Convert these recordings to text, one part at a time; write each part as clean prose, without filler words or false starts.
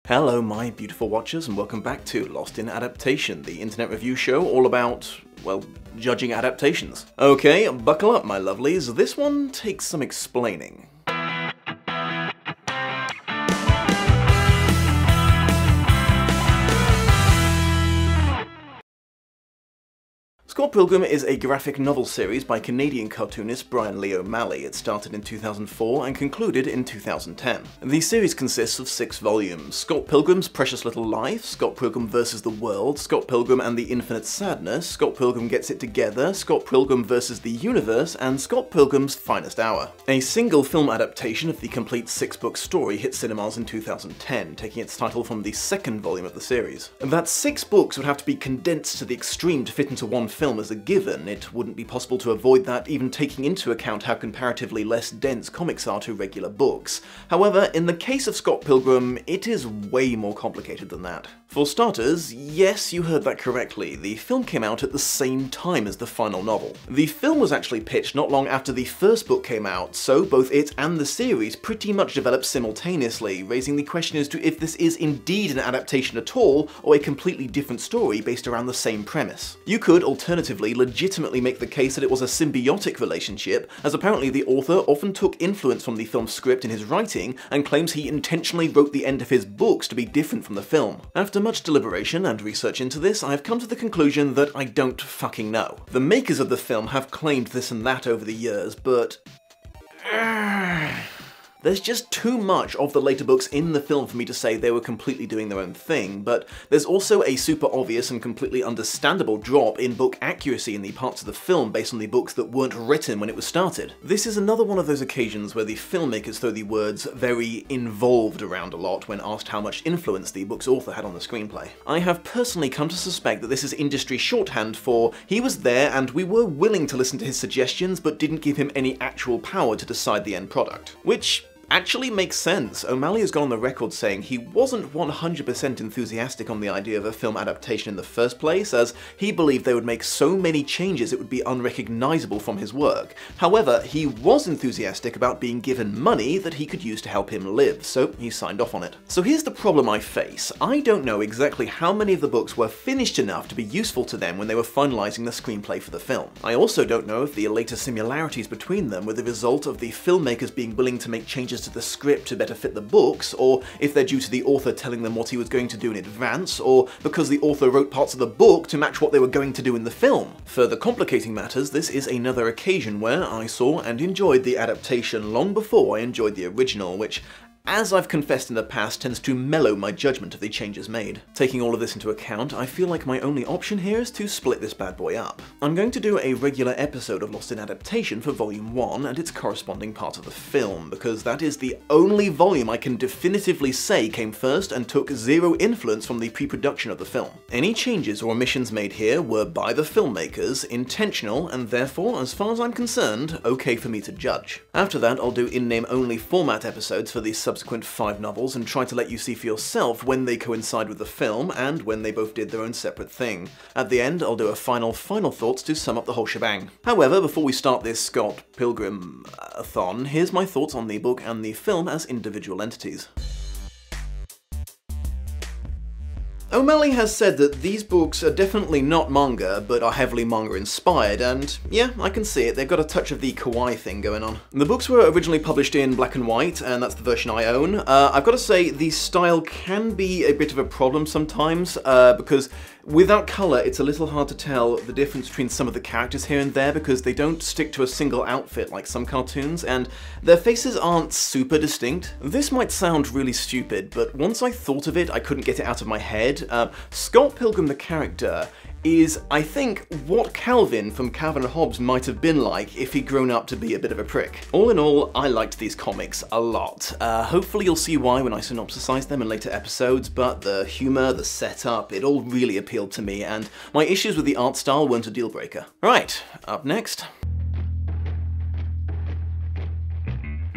Hello my beautiful watchers and welcome back to Lost in Adaptation, the internet review show all about, well, judging adaptations. Okay, buckle up my lovelies, this one takes some explaining. Scott Pilgrim is a graphic novel series by Canadian cartoonist Brian Lee O'Malley. It started in 2004 and concluded in 2010. The series consists of 6 volumes: Scott Pilgrim's Precious Little Life, Scott Pilgrim vs. the World, Scott Pilgrim and the Infinite Sadness, Scott Pilgrim Gets It Together, Scott Pilgrim vs. the Universe, and Scott Pilgrim's Finest Hour. A single film adaptation of the complete 6-book story hit cinemas in 2010, taking its title from the 2nd volume of the series. That 6 books would have to be condensed to the extreme to fit into one film as a given. It wouldn't be possible to avoid that, even taking into account how comparatively less dense comics are to regular books. However, in the case of Scott Pilgrim, it is way more complicated than that. For starters, yes, you heard that correctly, the film came out at the same time as the final novel. The film was actually pitched not long after the first book came out, so both it and the series pretty much developed simultaneously, raising the question as to if this is indeed an adaptation at all, or a completely different story based around the same premise. You could alternatively legitimately make the case that it was a symbiotic relationship, as apparently the author often took influence from the film's script in his writing, and claims he intentionally wrote the end of his books to be different from the film. After much deliberation and research into this, I have come to the conclusion that I don't fucking know. The makers of the film have claimed this and that over the years, but there's just too much of the later books in the film for me to say they were completely doing their own thing, but there's also a super obvious and completely understandable drop in book accuracy in the parts of the film based on the books that weren't written when it was started. This is another one of those occasions where the filmmakers throw the words "very involved" around a lot when asked how much influence the book's author had on the screenplay. I have personally come to suspect that this is industry shorthand for "he was there and we were willing to listen to his suggestions but didn't give him any actual power to decide the end product." Which actually makes sense. O'Malley has gone on the record saying he wasn't 100% enthusiastic on the idea of a film adaptation in the first place, as he believed they would make so many changes it would be unrecognizable from his work. However, he was enthusiastic about being given money that he could use to help him live, so he signed off on it. So here's the problem I face. I don't know exactly how many of the books were finished enough to be useful to them when they were finalizing the screenplay for the film. I also don't know if the later similarities between them were the result of the filmmakers being willing to make changes to the script to better fit the books, or if they're due to the author telling them what he was going to do in advance, or because the author wrote parts of the book to match what they were going to do in the film. Further complicating matters, this is another occasion where I saw and enjoyed the adaptation long before I enjoyed the original, which, as I've confessed in the past, tends to mellow my judgment of the changes made. Taking all of this into account, I feel like my only option here is to split this bad boy up. I'm going to do a regular episode of Lost in Adaptation for Volume 1 and its corresponding part of the film, because that is the only volume I can definitively say came first and took zero influence from the pre-production of the film. Any changes or omissions made here were by the filmmakers, intentional, and therefore, as far as I'm concerned, okay for me to judge. After that, I'll do in-name only format episodes for the subsequent 5 novels and try to let you see for yourself when they coincide with the film and when they both did their own separate thing. At the end, I'll do a final thoughts to sum up the whole shebang. However, before we start this Scott Pilgrim-a-thon, here's my thoughts on the book and the film as individual entities. O'Malley has said that these books are definitely not manga, but are heavily manga-inspired, and yeah, I can see it, they've got a touch of the kawaii thing going on. The books were originally published in black and white, and that's the version I own. I've got to say, the style can be a bit of a problem sometimes, because without colour, it's a little hard to tell the difference between some of the characters here and there because they don't stick to a single outfit like some cartoons, and their faces aren't super distinct. This might sound really stupid, but once I thought of it, I couldn't get it out of my head. Scott Pilgrim the character is, I think, what Calvin from Calvin and Hobbes might have been like if he'd grown up to be a bit of a prick. All in all, I liked these comics a lot. Hopefully you'll see why when I synopsisize them in later episodes, but the humour, the setup, it all really appealed to me, and my issues with the art style weren't a deal breaker. Right, up next.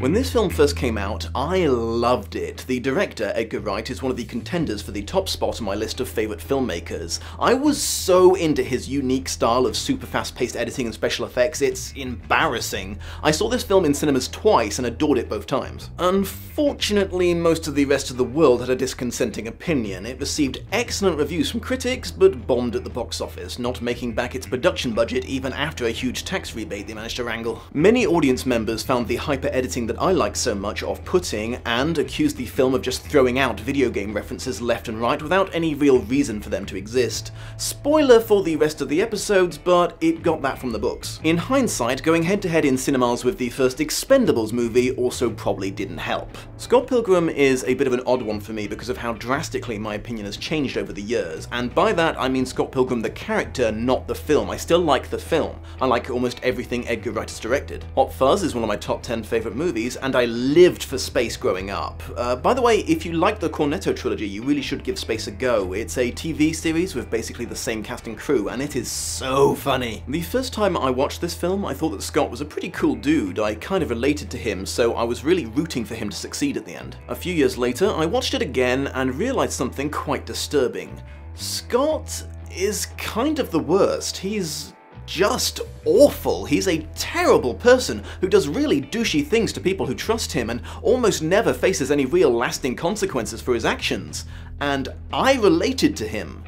When this film first came out, I loved it. The director, Edgar Wright, is one of the contenders for the top spot on my list of favourite filmmakers. I was so into his unique style of super fast-paced editing and special effects, it's embarrassing. I saw this film in cinemas twice and adored it both times. Unfortunately, most of the rest of the world had a disconsenting opinion. It received excellent reviews from critics, but bombed at the box office, not making back its production budget even after a huge tax rebate they managed to wrangle. Many audience members found the hyper-editing that I like so much off-putting, and accused the film of just throwing out video game references left and right without any real reason for them to exist. Spoiler for the rest of the episodes, but it got that from the books. In hindsight, going head-to-head in cinemas with the first Expendables movie also probably didn't help. Scott Pilgrim is a bit of an odd one for me because of how drastically my opinion has changed over the years, and by that I mean Scott Pilgrim the character, not the film. I still like the film. I like almost everything Edgar Wright has directed. Hot Fuzz is one of my top 10 favourite movies, and I lived for Space growing up. By the way, if you like the Cornetto trilogy, you really should give Space a go. It's a TV series with basically the same cast and crew, and it is so funny. The first time I watched this film, I thought that Scott was a pretty cool dude. I kind of related to him, so I was really rooting for him to succeed at the end. A few years later, I watched it again and realised something quite disturbing. Scott is kind of the worst. He's just awful. He's a terrible person who does really douchey things to people who trust him and almost never faces any real lasting consequences for his actions. And I related to him.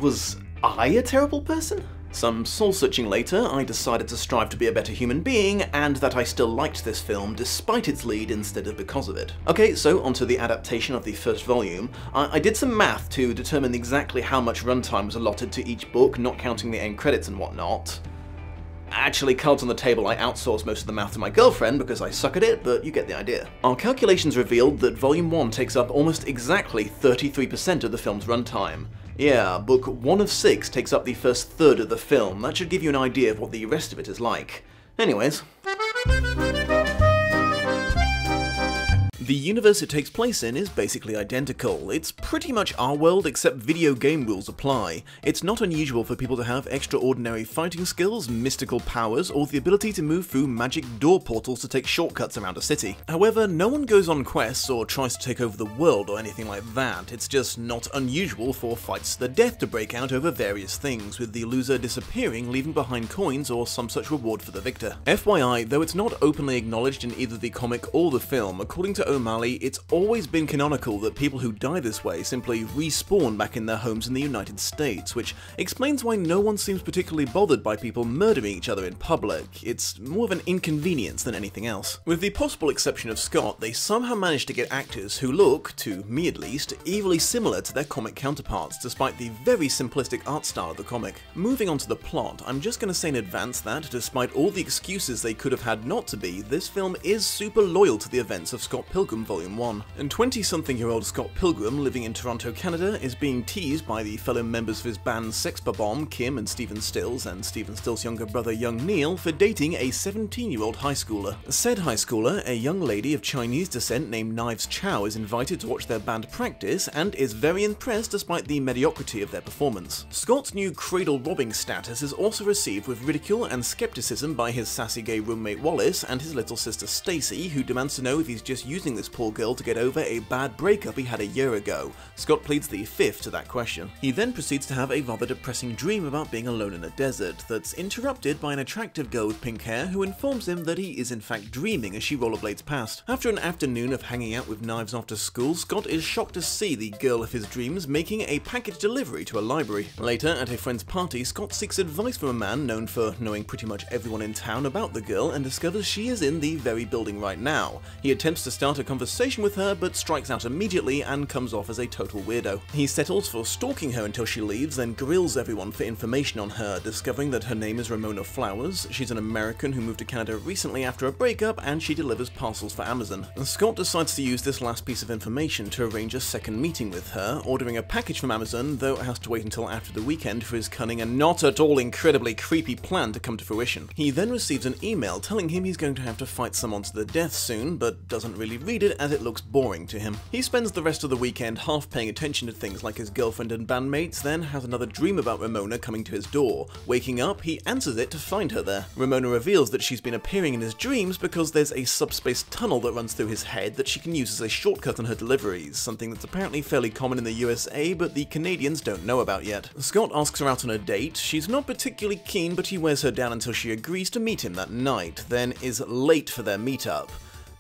Was I a terrible person? Some soul-searching later, I decided to strive to be a better human being, and that I still liked this film despite its lead instead of because of it. Okay, so onto the adaptation of the first volume. I did some math to determine exactly how much runtime was allotted to each book, not counting the end credits and whatnot. Actually, cards on the table, I outsourced most of the math to my girlfriend because I suck at it, but you get the idea. Our calculations revealed that Volume 1 takes up almost exactly 33% of the film's runtime. Yeah, book 1 of 6 takes up the first third of the film. That should give you an idea of what the rest of it is like. Anyways. The universe it takes place in is basically identical. It's pretty much our world, except video game rules apply. It's not unusual for people to have extraordinary fighting skills, mystical powers, or the ability to move through magic door portals to take shortcuts around a city. However, no one goes on quests or tries to take over the world or anything like that. It's just not unusual for fights to the death to break out over various things, with the loser disappearing, leaving behind coins or some such reward for the victor. FYI, though it's not openly acknowledged in either the comic or the film, according to O'Malley, it's always been canonical that people who die this way simply respawn back in their homes in the United States, which explains why no one seems particularly bothered by people murdering each other in public. It's more of an inconvenience than anything else. With the possible exception of Scott, they somehow managed to get actors who look, to me at least, eerily similar to their comic counterparts, despite the very simplistic art style of the comic. Moving on to the plot, I'm just going to say in advance that, despite all the excuses they could have had not to be, this film is super loyal to the events of Scott Pilgrim Volume 1. And 20-something-year-old Scott Pilgrim, living in Toronto, Canada, is being teased by the fellow members of his band Sex Bomb, Kim and Stephen Stills, and Stephen Stills' younger brother young Neil, for dating a 17-year-old high schooler. Said high schooler, a young lady of Chinese descent named Knives Chow, is invited to watch their band practice and is very impressed despite the mediocrity of their performance. Scott's new cradle-robbing status is also received with ridicule and skepticism by his sassy gay roommate Wallace and his little sister Stacy, who demands to know if he's just using this poor girl to get over a bad breakup he had a year ago. Scott pleads the fifth to that question. He then proceeds to have a rather depressing dream about being alone in a desert that's interrupted by an attractive girl with pink hair who informs him that he is in fact dreaming as she rollerblades past. After an afternoon of hanging out with Knives after school, Scott is shocked to see the girl of his dreams making a package delivery to a library. Later, at a friend's party, Scott seeks advice from a man known for knowing pretty much everyone in town about the girl and discovers she is in the very building right now. He attempts to start a conversation with her, but strikes out immediately and comes off as a total weirdo. He settles for stalking her until she leaves, then grills everyone for information on her, discovering that her name is Ramona Flowers, she's an American who moved to Canada recently after a breakup, and she delivers parcels for Amazon. Scott decides to use this last piece of information to arrange a second meeting with her, ordering a package from Amazon, though it has to wait until after the weekend for his cunning and not at all incredibly creepy plan to come to fruition. He then receives an email telling him he's going to have to fight someone to the death soon, but doesn't really read it as it looks boring to him. He spends the rest of the weekend half paying attention to things like his girlfriend and bandmates, then has another dream about Ramona coming to his door. Waking up, he answers it to find her there. Ramona reveals that she's been appearing in his dreams because there's a subspace tunnel that runs through his head that she can use as a shortcut on her deliveries, something that's apparently fairly common in the USA but the Canadians don't know about yet. Scott asks her out on a date. She's not particularly keen, but he wears her down until she agrees to meet him that night, then is late for their meetup.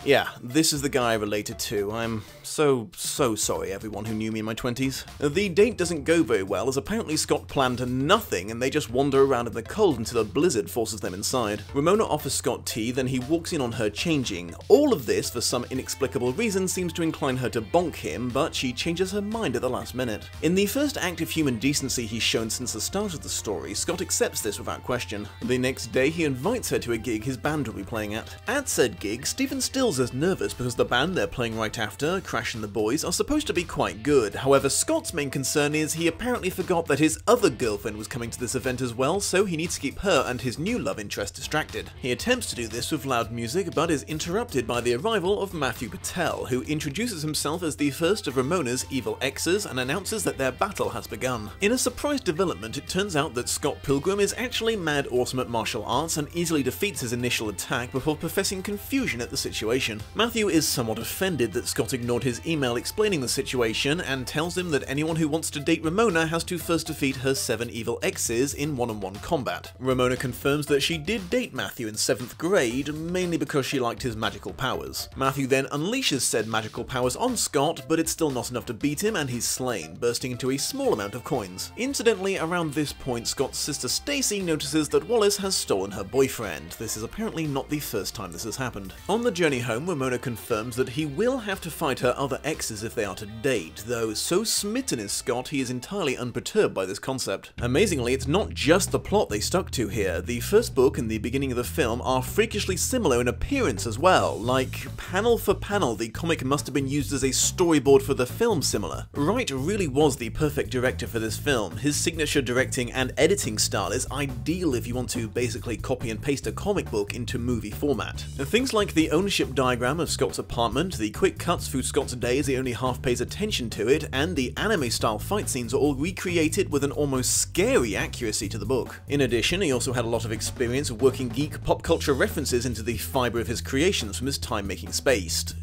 Yeah, this is the guy I related to. I'm so sorry everyone who knew me in my 20s. The date doesn't go very well as apparently Scott planned nothing and they just wander around in the cold until a blizzard forces them inside. Ramona offers Scott tea, then he walks in on her changing. All of this, for some inexplicable reason, seems to incline her to bonk him, but she changes her mind at the last minute. In the first act of human decency he's shown since the start of the story, Scott accepts this without question. The next day he invites her to a gig his band will be playing at. At said gig, Stephen Stills is nervous because the band they're playing right after, Crash and the Boys, are supposed to be quite good. However, Scott's main concern is he apparently forgot that his other girlfriend was coming to this event as well, so he needs to keep her and his new love interest distracted. He attempts to do this with loud music, but is interrupted by the arrival of Matthew Patel, who introduces himself as the first of Ramona's evil exes and announces that their battle has begun. In a surprise development, it turns out that Scott Pilgrim is actually mad awesome at martial arts and easily defeats his initial attack before professing confusion at the situation. Matthew is somewhat offended that Scott ignored his email explaining the situation and tells him that anyone who wants to date Ramona has to first defeat her 7 evil exes in one-on-one combat. Ramona confirms that she did date Matthew in 7th grade, mainly because she liked his magical powers. Matthew then unleashes said magical powers on Scott, but it's still not enough to beat him and he's slain, bursting into a small amount of coins. Incidentally, around this point, Scott's sister Stacy notices that Wallace has stolen her boyfriend. This is apparently not the first time this has happened. On the journey home, Ramona confirms that he will have to fight her other exes if they are to date, though so smitten is Scott he is entirely unperturbed by this concept. Amazingly, it's not just the plot they stuck to here. The first book and the beginning of the film are freakishly similar in appearance as well. Like, panel for panel, the comic must have been used as a storyboard for the film similar. Wright really was the perfect director for this film. His signature directing and editing style is ideal if you want to basically copy and paste a comic book into movie format. Things like the ownership diagram of Scott's apartment, the quick cuts through Scott's day as he only half pays attention to it, and the anime-style fight scenes are all recreated with an almost scary accuracy to the book. In addition, he also had a lot of experience working geek pop culture references into the fibre of his creations from his time making Spaced.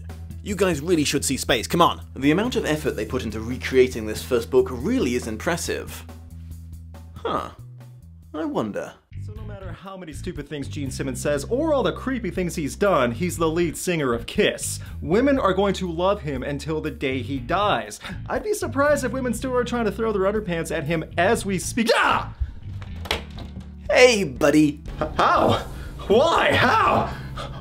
You guys really should see Spaced, come on! The amount of effort they put into recreating this first book really is impressive. Huh. I wonder. So no matter how many stupid things Gene Simmons says, or all the creepy things he's done, he's the lead singer of Kiss. Women are going to love him until the day he dies. I'd be surprised if women still are trying to throw their underpants at him as we speak. Ah! Hey, buddy. How? Why? How?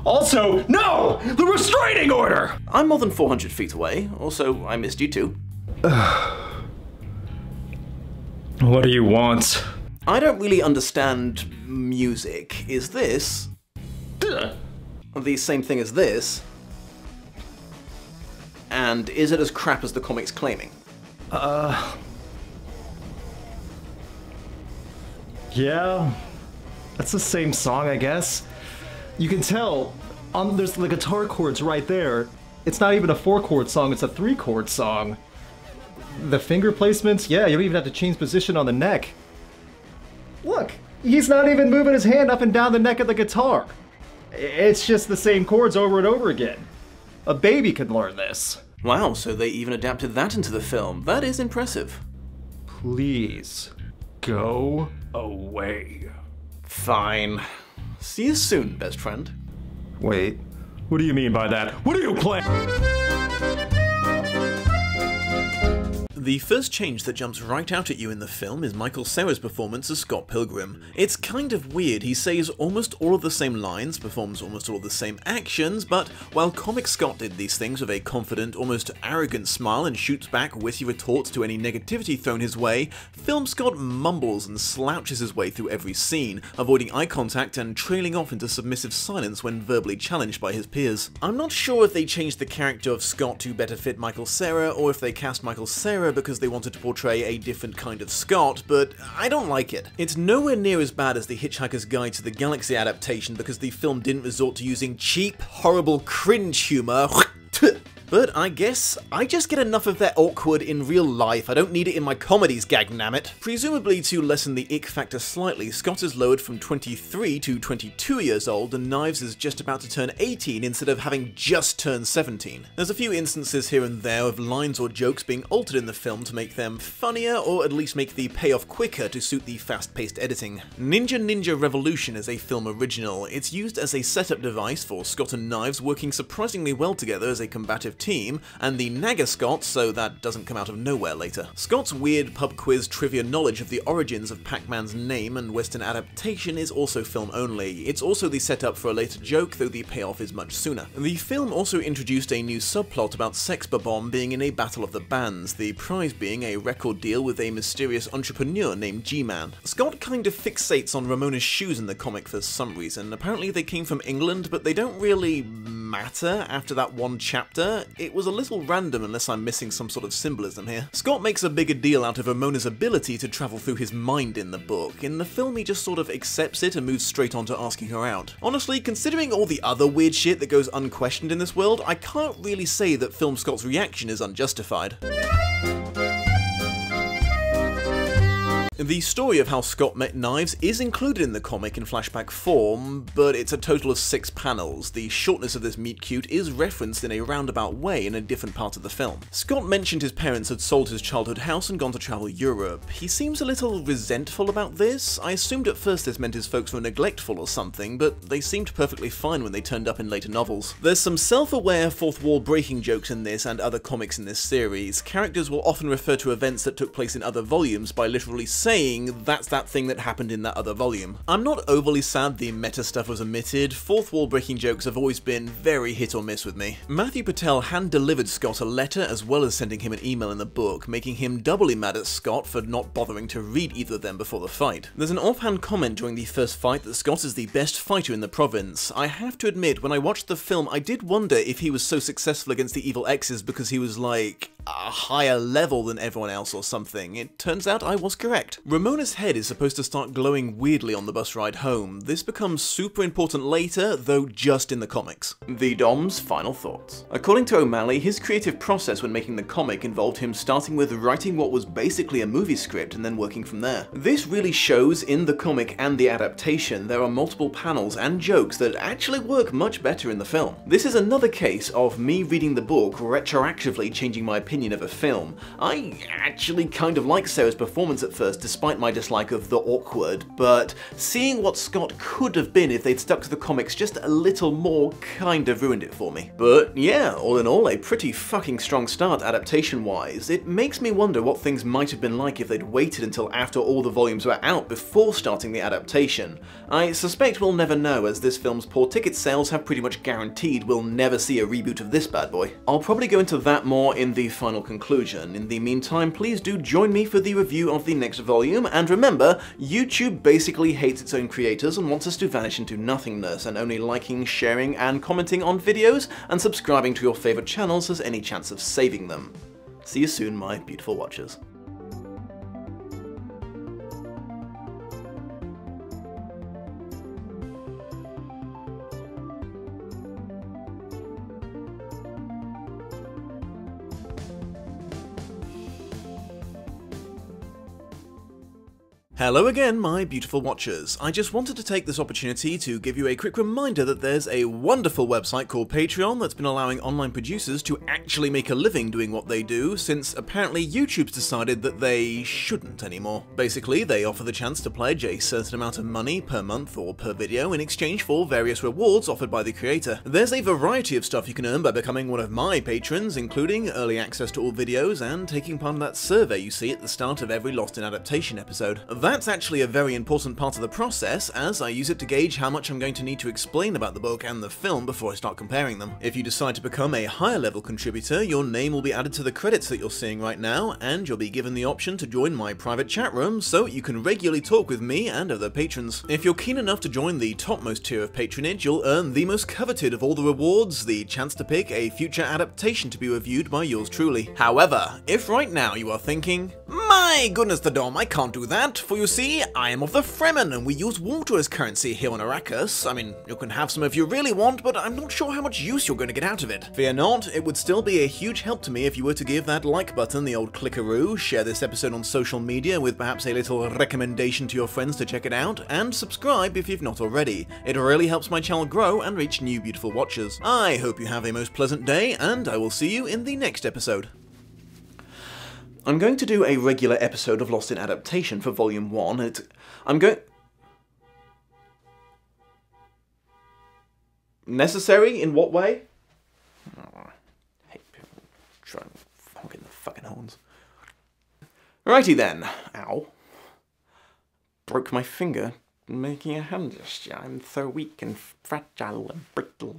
Also, no! The restraining order! I'm more than 400 feet away. Also, I missed you too. What do you want? I don't really understand music. Is this the same thing as this? And is it as crap as the comic's claiming? Yeah. That's the same song, I guess. You can tell, there's the guitar chords right there. It's not even a 4-chord song, it's a 3-chord song. The finger placements, yeah, you don't even have to change position on the neck. Look, he's not even moving his hand up and down the neck of the guitar. It's just the same chords over and over again. A baby can learn this. Wow, so they even adapted that into the film. That is impressive. Please, go away. Fine. See you soon, best friend. Wait, what do you mean by that? What are you playing? The first change that jumps right out at you in the film is Michael Cera's performance as Scott Pilgrim. It's kind of weird, he says almost all of the same lines, performs almost all of the same actions, but while comic Scott did these things with a confident, almost arrogant smile and shoots back witty retorts to any negativity thrown his way, film Scott mumbles and slouches his way through every scene, avoiding eye contact and trailing off into submissive silence when verbally challenged by his peers. I'm not sure if they changed the character of Scott to better fit Michael Cera, or if they cast Michael Cera because they wanted to portray a different kind of Scott, but I don't like it. It's nowhere near as bad as The Hitchhiker's Guide to the Galaxy adaptation because the film didn't resort to using cheap, horrible cringe humor But I guess I just get enough of that awkward in real life. I don't need it in my comedies, gagnammit. Presumably to lessen the ick factor slightly, Scott is lowered from 23 to 22 years old, and Knives is just about to turn 18 instead of having just turned 17. There's a few instances here and there of lines or jokes being altered in the film to make them funnier, or at least make the payoff quicker to suit the fast-paced editing. Ninja Revolution is a film original. It's used as a setup device for Scott and Knives working surprisingly well together as a combative team, and the Naga Scott, so that doesn't come out of nowhere later. Scott's weird pub quiz trivia knowledge of the origins of Pac-Man's name and Western adaptation is also film only. It's also the setup for a later joke, though the payoff is much sooner. The film also introduced a new subplot about Sex Bomb being in a battle of the bands, the prize being a record deal with a mysterious entrepreneur named G-Man. Scott kind of fixates on Ramona's shoes in the comic for some reason. Apparently they came from England, but they don't really matter after that one chapter. It was a little random unless I'm missing some sort of symbolism here. Scott makes a bigger deal out of Ramona's ability to travel through his mind in the book. In the film he just sort of accepts it and moves straight on to asking her out. Honestly, considering all the other weird shit that goes unquestioned in this world, I can't really say that Film Scott's reaction is unjustified. The story of how Scott met Knives is included in the comic in flashback form, but it's a total of 6 panels. The shortness of this meet-cute is referenced in a roundabout way in a different part of the film. Scott mentioned his parents had sold his childhood house and gone to travel Europe. He seems a little resentful about this. I assumed at first this meant his folks were neglectful or something, but they seemed perfectly fine when they turned up in later novels. There's some self-aware fourth wall breaking jokes in this and other comics in this series. Characters will often refer to events that took place in other volumes by literally saying that's that thing that happened in that other volume. I'm not overly sad the meta stuff was omitted. Fourth wall breaking jokes have always been very hit or miss with me. Matthew Patel hand-delivered Scott a letter as well as sending him an email in the book, making him doubly mad at Scott for not bothering to read either of them before the fight. There's an offhand comment during the first fight that Scott is the best fighter in the province. I have to admit, when I watched the film, I did wonder if he was so successful against the evil X's because he was like a higher level than everyone else or something. It turns out I was correct. Ramona's head is supposed to start glowing weirdly on the bus ride home. This becomes super important later, though just in the comics. The Dom's final thoughts. According to O'Malley, his creative process when making the comic involved him starting with writing what was basically a movie script and then working from there. This really shows in the comic and the adaptation. There are multiple panels and jokes that actually work much better in the film. This is another case of me reading the book retroactively changing my opinion of a film. I actually kind of like Sarah's performance at first, despite my dislike of the awkward, but seeing what Scott could have been if they'd stuck to the comics just a little more kind of ruined it for me. But yeah, all in all, a pretty fucking strong start adaptation-wise. It makes me wonder what things might have been like if they'd waited until after all the volumes were out before starting the adaptation. I suspect we'll never know, as this film's poor ticket sales have pretty much guaranteed we'll never see a reboot of this bad boy. I'll probably go into that more in the final conclusion. In the meantime, please do join me for the review of the next volume, and remember, YouTube basically hates its own creators and wants us to vanish into nothingness, and only liking, sharing, and commenting on videos and subscribing to your favorite channels has any chance of saving them. See you soon, my beautiful watchers. Hello again, my beautiful watchers. I just wanted to take this opportunity to give you a quick reminder that there's a wonderful website called Patreon that's been allowing online producers to actually make a living doing what they do, since apparently YouTube's decided that they shouldn't anymore. Basically, they offer the chance to pledge a certain amount of money per month or per video in exchange for various rewards offered by the creator. There's a variety of stuff you can earn by becoming one of my patrons, including early access to all videos and taking part in that survey you see at the start of every Lost in Adaptation episode. That's actually a very important part of the process, as I use it to gauge how much I'm going to need to explain about the book and the film before I start comparing them. If you decide to become a higher level contributor, your name will be added to the credits that you're seeing right now, and you'll be given the option to join my private chat room so you can regularly talk with me and other patrons. If you're keen enough to join the topmost tier of patronage, you'll earn the most coveted of all the rewards, the chance to pick a future adaptation to be reviewed by yours truly. However, if right now you are thinking, My goodness, the Dom, I can't do that, for you see, I am of the Fremen, and we use water as currency here on Arrakis. I mean, you can have some if you really want, but I'm not sure how much use you're going to get out of it. Fear not, it would still be a huge help to me if you were to give that like button the old clickaroo, share this episode on social media with perhaps a little recommendation to your friends to check it out, and subscribe if you've not already. It really helps my channel grow and reach new beautiful watchers. I hope you have a most pleasant day, and I will see you in the next episode. I'm going to do a regular episode of Lost in Adaptation for Volume 1. Necessary? In what way? Oh, I hate people trying to honk in the fucking horns. Righty then. Ow. Broke my finger making a hand gesture. I'm so weak and fragile and brittle.